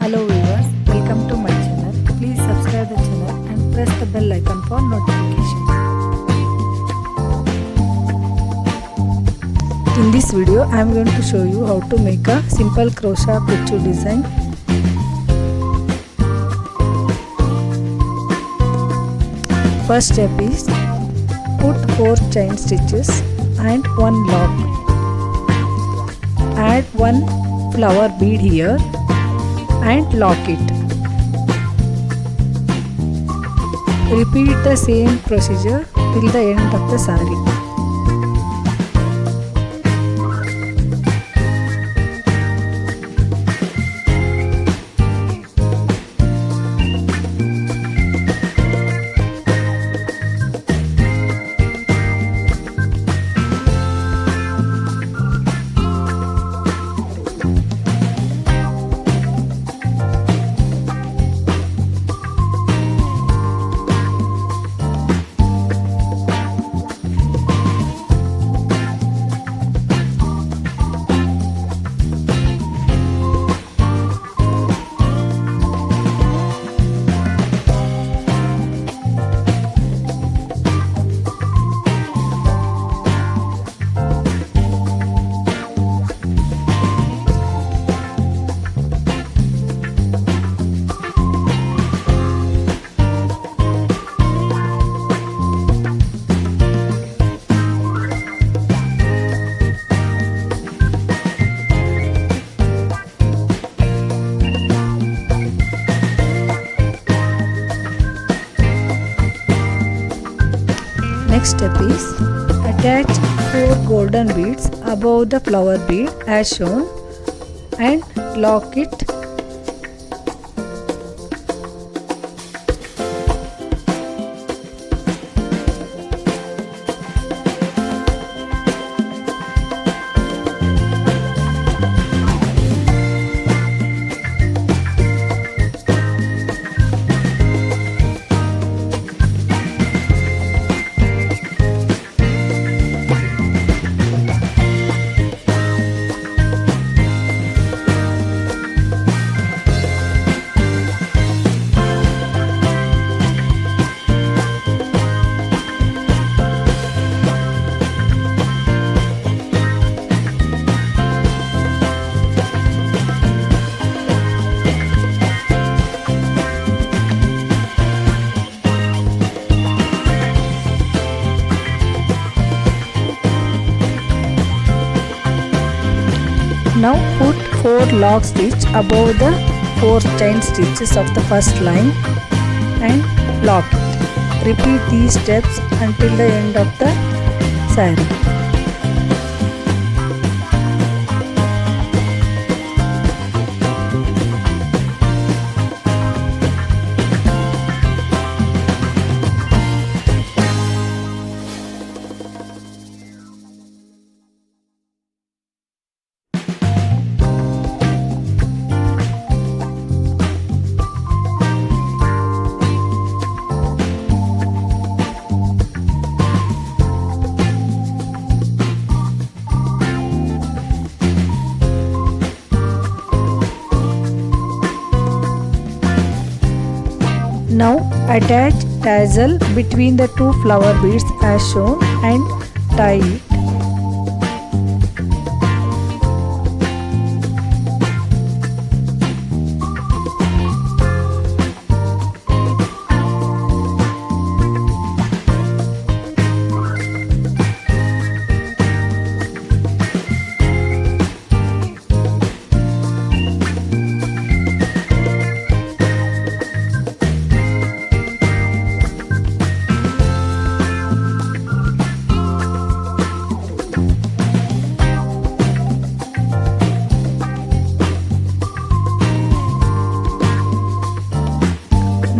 Hello viewers, welcome to my channel. Please subscribe the channel and press the bell icon for notification. In this video, I am going to show you how to make a simple crochet kuchu design. First step is put 4 chain stitches and 1 lock. Add 1 flower bead here and lock it. Repeat the same procedure till the end of the saree. Next step is attach 4 golden beads above the flower bead as shown and lock it. Now put 4 lock stitch above the 4 chain stitches of the first line and lock it. Repeat these steps until the end of the saree. Now attach tassel between the 2 flower beads as shown and tie it.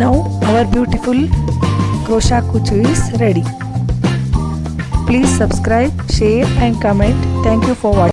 Now our beautiful crochet kuchu is ready. Please subscribe, share and comment. Thank you for watching.